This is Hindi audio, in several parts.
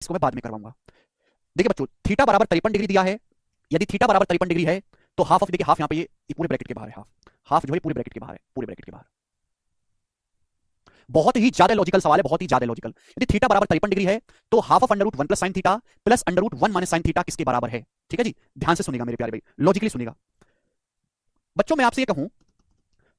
इसको मैं बाद में करवाऊंगा। देखिए बच्चों, थीटा बराबर 53 डिग्री दिया है। यदि थीटा बराबर 53 डिग्री है तो हाफ ऑफ, देखिए हाफ यहाँ पे ये पूरे ब्रैकेट के बाहर है, हाफ हाफ जो है पूरे ब्रैकेट के बाहर है, पूरे ब्रैकेट के बाहर। बहुत ही ज्यादा लॉजिकल सवाल है, बहुत ही ज्यादा लॉजिकल। यदि थीटा बराबर 53 डिग्री है तो half of under root one plus sine theta plus under root one minus sine theta किसके बराबर है? ठीक है जी, ध्यान से सुनेगा मेरे प्यारे भाई, लॉजिकली सुनेगा। बच्चों मैं आपसे ये कहूं,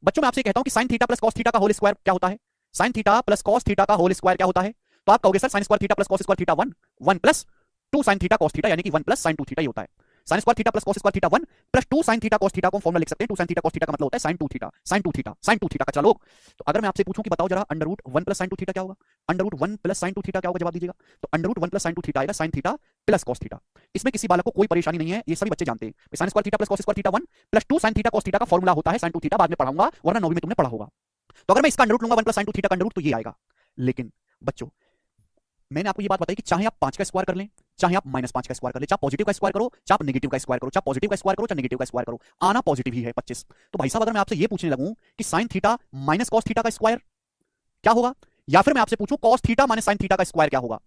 बच्चों मैं आपसे कहता हूं कि sine theta plus cos theta का होल स्क्वायर क्या होता है? Sine theta plus cos theta का होल स्क्वायर क्या होता है? तो आप कहोगे sir sine square theta plus cos square theta one, one plus two sine theta cos theta, यानी कि one plus sine two theta ही होता है। Sine square theta plus cos square theta one plus two sine theta cos theta को फॉर्मूला लिख सकते हैं। Two sine theta cos theta का मतलब होता है sine two theta, sine two theta, sine two theta का। चलो, तो अगर मैं आपसे पूछूं कि बताओ जरा under root one plus sine two theta क्या होगा? Under root one plus sine two theta क्या होगा? जवाब दीजिएगा। तो under root one plus sine two theta आएगा sine theta plus cos theta. इसमें किसी बालक को कोई परेशानी नहीं है, ये सभी बच्चे जानते हैं। Sign square theta plus cos square theta one plus two sine theta cos theta का फॉर्मूला होता है साइन टू थीटा, बाद में पढ़ाऊंगा, वरना नौवीं में तुमने पढ़ा होगा। तो अगर मैं इसका अंडर रूट लूंगा one plus sine two theta का अंडर रूट, तो ये आएगा। लेकिन बच्चों मैंने आपको ये बात बताई कि चाहे आप 5 का स्क्वायर कर लें, चाहे आप -5 का स्क्वायर कर लें, चाहे पॉजिटिव का स्क्वायर करो, चाहे आप नेगेटिव का स्क्वायर करो, चाहे पॉजिटिव का स्क्वायर करो, चाहे नेगेटिव का स्क्वायर करो, आना पॉजिटिव ही है 25। तो भाई साहब अगर मैं आपसे ये पूछने लगूं कि sine theta minus cos theta का स्क्वायर क्या होगा, या फिर मैं आपसे पूछूं cos theta minus sine theta का स्क्वायर क्या होगा,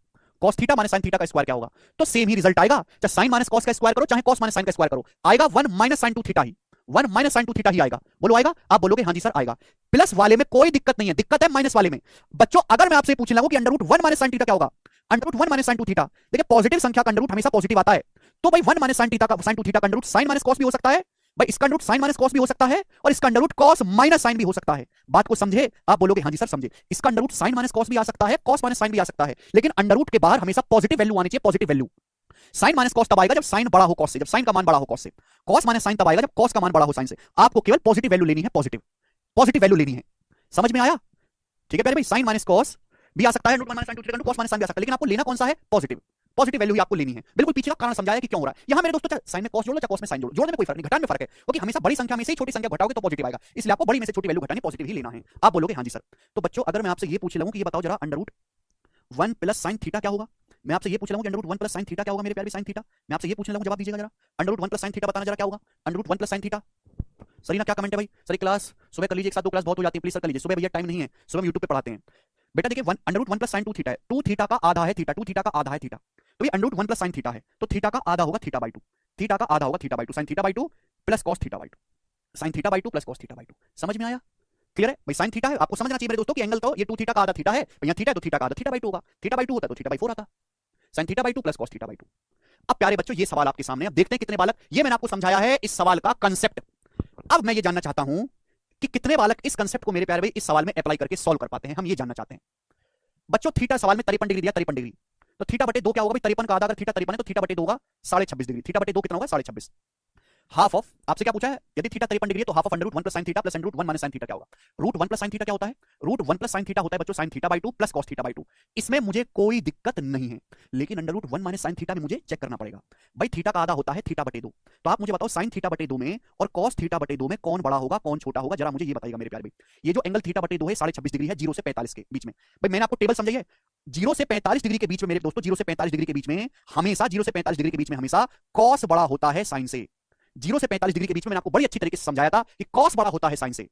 cos theta minus sine theta का स्क्वायर क्या होगा, तो सेम ही रिजल्ट आएगा। चाहे साइन माइनस कॉस का स्क्वायर करो, चाहे कॉस माइनस साइन का स्क्वायर करो, आएगा one minus sine two theta ही, one minus sine two theta ही आएगा। बोलो आएगा? आप बोलोगे हाँ जी सर आएगा। प्लस वाले में कोई दिक्कत नहीं है, दिक्कत है माइनस वाले में। बच्चों अगर मैं आपसे पूछने लगूं कि under root one minus sine theta क्या होगा, under root one minus sine two theta, देखिए पॉजिटिव संख्या का अंडर रूट हमेशा पॉजिटिव आता है, तो भाई वन माइनस साइन थीटा का, साइन टू थीटा का under root sine minus cos भी हो सकता है, भाई इसका under root sine minus cos भी हो सकता है, और इसका under root cos minus sine भी हो सकता है। बात को समझे? आप बोलोगे हाँ जी सर समझे। इसका under root sine minus cos भी आ सकता है, कॉस माइनस साइन भी आ सकता है, लेकिन अंडर रूट के बाहर हमेशा पॉजिटिव वैल्यू आनी चाहिए, positive value. Sine minus cos तब आएगा जब साइन बड़ा हो कॉस से, जब साइन का मान बड़ा हो कॉस से। कॉस माइनस साइन तब आएगा जब कॉस का मान बड़ा हो साइन से। आपको केवल पॉजिटिव वैल्यू लेनी है, पॉजिटिव, पॉजिटिव वैल्यू लेनी है। समझ में आया? ठीक है प्यारे भाई, साइन माइनस कॉस भी आ सकता है, root minus sine two theta, cos minus sine भी आ सकता है, लेकिन आपको लेना कौन सा है? पॉजिटिव, पॉजिटिव वैल्यू ही आपको लेनी है। बिल्कुल पीछे का कारण समझाया कि क्यों हो रहा है। यहां मेरे दोस्तों साइन में कॉस जोड़ लो, कॉस में साइन जोड़ लो, जोड़ने में कोई फर्क नहीं, घटाने में फर्क है, क्योंकि हमेशा बड़ी संख्या में से छोटी संख्या घटाओगे तो पॉजिटिव आएगा, इसलिए आपको बड़ी में से छोटी वैल्यू घटानी, पॉजिटिव ही लेना है। आप बोलोगे हाँ जी सर। तो बच्चों अगर मैं आपसे ये पूछ लगूं कि ये बताओ जरा under root one plus sine theta क्या होगा, मैं आपसे ये पूछ रहा हूं कि under root one plus sine theta क्या होगा मेरे प्यारे साइन थीटा, मैं आपसे ये पूछने लगूं, जवाब दीजिएगा जरा। Under root one plus sine theta बताना जरा क्या होगा, under root one plus sine theta. Sarina क्या कमेंट है भाई? सर क्लास सुबह कर लीजिए, एक साथ दो क्लास बहुत हो जाती है, प्लीज सर कर लीजिए, सुबह भैया टाइम नहीं है, सुबह हम यूट्यूब पे पढ़ाते हैं। बेटा देखिए under root one plus sine two theta है, टू थीटा का आधा है थीटा, टू थीटा का आधा है थीटा, तो ये under root one plus sine theta है, तो थीटा का आधा होगा थीटा बाई टू, थीटा का आधा होगा theta by to, sine theta by two plus cos theta by to, sine theta by two plus cos theta by to. समझ में आया? क्लियर है भाई? साइन थीटा है, आपको समझना चाहिए मेरे दोस्तों कि एंगल तो ये टू थीटा का आधा थीटा है, यहाँ थीटा है तो थीटा का आधा थीटा बाई टू होगा, थीटा बाई टू होता है तो थीटा बाई फोर आता, sign theta by two plus cos theta by to. अब प्यारे बच्चों ये सवाल आपके सामने, अब देखते हैं कितने बालक, ये मैंने आपको समझाया है इस सवाल का कंसेप्ट। अब मैं ये जानना चाहता हूं कि कितने बालक इस कंसेप्ट को मेरे प्यारे भाई इस सवाल में अप्लाई करके सॉल्व कर पाते हैं, हम ये जानना चाहते हैं। बच्चों थीटा सवाल में 53 डिग्री दिया, 53 डिग्री, तो थीटा बटे दो क्या होगा भाई? 53 का आधा अगर थीटा 53 है तो थीटा बटे दो होगा 26.5 डिग्री, थीटा बटे दो कितना होगा? 26.5। हाफ ऑफ, आपसे क्या पूछा है? यदि थीटा 53 डिग्री है तो half of under root one plus sine theta plus under root one minus sine theta क्या होगा? Root one plus sine theta क्या होता है? Root one plus sine theta होता है बच्चों sine theta by two plus cos theta by two. इसमें मुझे कोई दिक्कत नहीं है, लेकिन under root one minus sine theta में मुझे चेक करना पड़ेगा। भाई थीटा का आधा होता है थीटा बटे दो, तो आप मुझे बताओ साइन थीटा बटे दो में और कॉस थीटा बटे दो में कौन बड़ा होगा कौन छोटा होगा, जरा मुझे ये बताइएगा मेरे प्यारे भाई। ये जो एंगल थीटा बटे दो है 26.5 डिग्री है, 0 से 45 के बीच में। भाई मैंने आपको टेबल समझाई है, 0 से 45 डिग्री के बीच में मेरे दोस्तों, 0 से 45 डिग्री के बीच में हमेशा, 0 से 45 डिग्री के बीच में हमेशा कॉस बड़ा होता है साइन से। 0 से 45 डिग्री के बीच में मैंने आपको बड़ी अच्छी तरीके से समझाया था कि कॉस बड़ा होता है साइन से।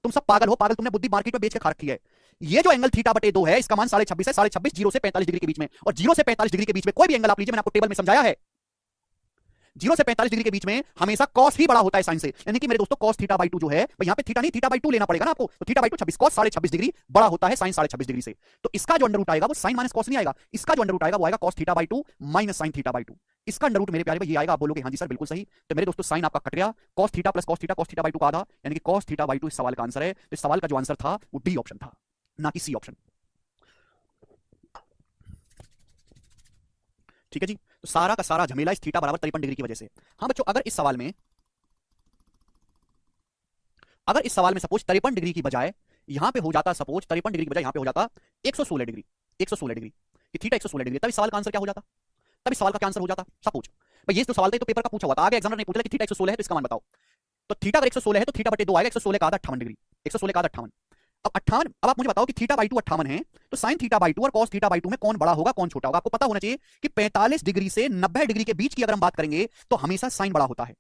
तुम सब पागल हो, पागल, तुमने बुद्धि मार्केट में बेच के खा रखी है। ये जो एंगल थीटा बटे दो है इसका मान 26.5 है, 26.5 0 से 45 डिग्री के बीच में, और 0 से 45 डिग्री के बीच में कोई भी एंगल आप लीजिए, मैंने आपको टेबल में समझाया है, 0 से 45 डिग्री के बीच में हमेशा कॉस ही बड़ा होता है साइन से। यानी कि मेरे दोस्तों कॉस थीटा बाई टू जो है, यहाँ पे थीटा नहीं थीटा बाई टू लेना पड़ेगा ना आपको, तो theta by to 26, cos 26.5 degree बड़ा होता है साइन 26.5 डिग्री से। तो इसका जो अंडर रूट आएगा वो साइन माइनस कॉस नहीं आएगा, इसका जो अंडर रूट आएगा वो आएगा cos theta by to minus sine theta by to. इसका अंडर रूट मेरे प्यारे भाई ये आएगा। आप बोलोगे हाँ जी सर बिल्कुल सही। तो मेरे दोस्तों साइन आपका कट गया, cos theta plus cos theta by to का आधा, यानी कि कॉस थीटा बाई टू इस सवाल का आंसर है। तो इस सवाल का जो आंसर था वो डी ऑप्शन था, ना कि सी ऑप्शन। ठीक है जी, तो सारा का सारा झमेला इस थीटा बराबर 53 डिग्री की वजह से। हाँ बच्चों अगर इस सवाल में, अगर इस सवाल में सपोज 53 डिग्री की बजाय यहां पे हो जाता, सपोज 53 डिग्री की बजाय यहां पे हो जाता 116 डिग्री, 116 डिग्री, कि थीटा 116 डिग्री, तब इस सवाल का आंसर क्या हो जाता? तब इस सवाल का क्या आंसर हो जाता? सपोज भाई ये जो सवाल था तो पेपर का पूछा हुआ था, आगे एग्जामिनर ने पूछा कि थीटा 116 है तो इसका मान बताओ। तो थीटा अगर 116 है तो थीटा बटे दो आएगा, 116 का आधा 58 डिग्री, 116 का आधा 58। अब 58, अब आप मुझे बताओ कि थीटा बाई टू 58 है, तो साइन थीटा बाई टू और कॉस थीटा बाई टू में कौन बड़ा होगा कौन छोटा होगा? आपको पता होना चाहिए कि 45 डिग्री से 90 डिग्री के बीच की अगर हम बात करेंगे तो हमेशा साइन बड़ा होता है।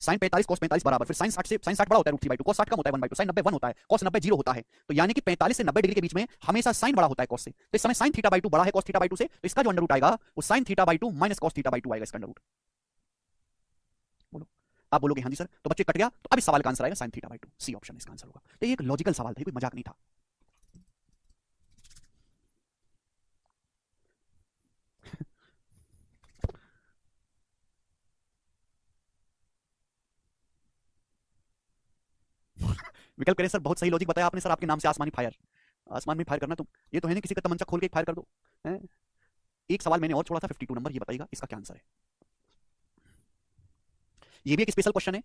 साइन 45 cos 45 बराबर, फिर साइन 60 बड़ा होता है √3/2, cos 60 कम होता है 1/2, साइन 90 1 होता है, cos 90 0 होता है। तो यानी कि 45 से 90 डिग्री के बीच में हमेशा साइन बड़ा होता है cos से। तो इस समय साइन थीटा/2 बड़ा है cos थीटा/2 से, तो इसका जो अंडर रूट आएगा वो साइन थीटा/2 माइनस cos थीटा/2 आएगा इसका अंडर रूट। बोलो, आप बोलोगे हाँ जी सर, तो बच्चे कट गया, तो अब इस सवाल का आंसर आएगा साइन थीटा/2, सी ऑप्शन इसका आंसर होगा। तो ये एक लॉजिकल सवाल था, कोई मजाक नहीं था। विकल्प करें सर, बहुत सही लॉजिक बताया आपने सर, आपके नाम से आसमानी फायर, आसमान में फायर करना तुम, ये तो है नहीं किसी का तमंचा खोल के फायर कर दो। हैं? एक सवाल मैंने और छोड़ा था 52 नंबर, ये बताइएगा इसका क्या आंसर है। ये भी एक स्पेशल क्वेश्चन है।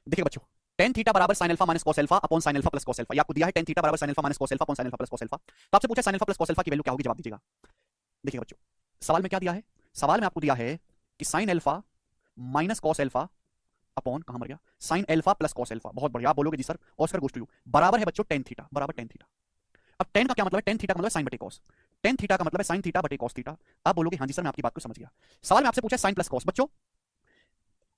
देखिए बच्चों, टेन थीटा बराबर sign alpha minus cos alpha upon sine alpha plus cos alpha, ये आपको दिया है टेन थीटा बराबर sign alpha minus cos alpha upon sine alpha plus cos alpha. तो आपसे पूछा sign alpha plus cos alpha की वैल्यू क्या होगी, जवाब दीजिएगा। देखिए बच्चों, सवाल में क्या दिया है, सवाल में आपको दिया है कि sine alpha minus cos alpha upon, कहां मर गया, sine alpha plus cos alpha. बहुत बढ़िया, आप बोलोगे जी sir Oscar goes to you, बराबर है बच्चों टेन थीटा, बराबर टेन थीटा। अब टेन का क्या मतलब है, टेन थीटा का मतलब साइन बटे कॉस, टेन थीटा का मतलब है साइन थीटा बटे कॉस थीटा। आप बोलोगे हाँ जी सर मैं आपकी बात को समझ गया। सवाल में आपसे पूछा साइन प्लस कॉस, बच्चों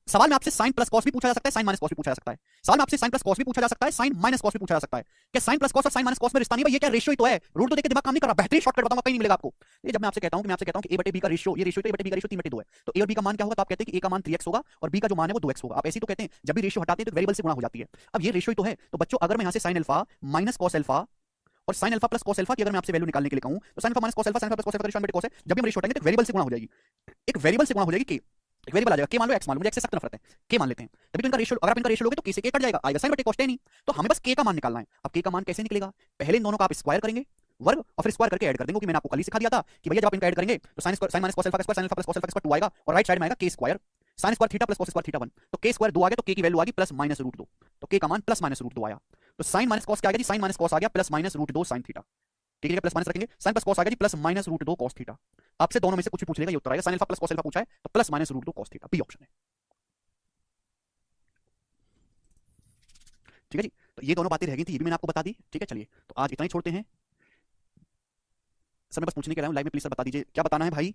सवाल में आपसे साइन प्लस कॉस भी पूछा जा सकता है, साइन माइनस कॉस भी पूछा जा सकता है। सवाल में आपसे साइन प्लस कॉस भी पूछा जा सकता है, साइन माइनस कॉस भी पूछा जा सकता है। क्या साइन प्लस कॉस और साइन माइनस कॉस में रिश्ता नहीं है, ये क्या रेशियो ही तो है, रूट तो देख के दिमाग काम नहीं कर रहा, बेहतरीन शॉर्टकट बताऊंगा कहीं नहीं मिलेगा आपको। ये जब मैं आपसे कहता हूं कि a बटे b का रेशियो, ये रेशियो तो a बटे b का रेशियो 3/2 है, तो a और b का मान क्या होगा, तो आप कहते हैं कि a का मान 3x होगा और b का जो मान है वो 2x होगा। आप ऐसे ही तो कहते हैं, जब भी रेशियो हटाते हैं तो वेरिएबल से गुणा हो जाती है। अब ये रेशियो ही तो है, तो बच्चों अगर मैं यहां से sine alpha minus cos alpha और sine alpha plus cos alpha की अगर मैं आपसे वैल्यू निकालने के लिए कहूं, तो sign alpha minus cos alpha, sign alpha plus cos alpha का रेशियो 1/cos है, जब भी हम रेशियो हटाएंगे तो वेरिएबल से गुणा हो जाएगी, एक वेरिएबल से गुणा हो जाएगी के, एक वेरिएबल आ जाएगा के, मान लो x मान लो, मुझे x से सख्त नफरत है, के मान लेते हैं, तभी तो इनका रेशियो, अगर आप इनका रेशियो लोगे तो k से k कट जाएगा, आएगा साइन बटे cos tan ही। तो हमें बस k का मान निकालना है। अब k का मान कैसे निकलेगा, पहले इन दोनों का आप स्क्वायर करेंगे वर्ग और फिर स्क्वायर करके ऐड कर देंगे, कि मैंने आपको कल ही सिखा दिया था कि भैया जब आप इनका ऐड करेंगे तो साइन माइनस cos अल्फा का square, sign alpha plus cos alpha का स्क्वायर 2 आएगा और राइट साइड में आएगा k square, sign square theta plus cos square theta 1, तो k स्क्वायर 2 आ गया, तो k की वैल्यू आ गई प्लस माइनस √2, तो k का मान प्लस माइनस √2 आया। तो साइन माइनस cos क्या आ गया जी, साइन माइनस cos आ गया प्लस माइनस √2 साइन थीटा, ठीक है, प्लस माइनस रखेंगे, साइन प्लस cos आ गया जी प्लस माइनस √2 cos थीटा। आपसे दोनों में से कुछ भी पूछ लेगा ये उत्तर आएगा, sine alpha plus cos alpha पूछा है तो plus minus √2 cos theta, B option है। ठीक है जी, तो ये दोनों बातें रह गई थी, ये भी मैंने आपको बता दी। ठीक है, चलिए तो आज इतना ही छोड़ते हैं। सर मैं बस पूछने के लाइव में प्लीज सर बता दीजिए क्या बताना है भाई।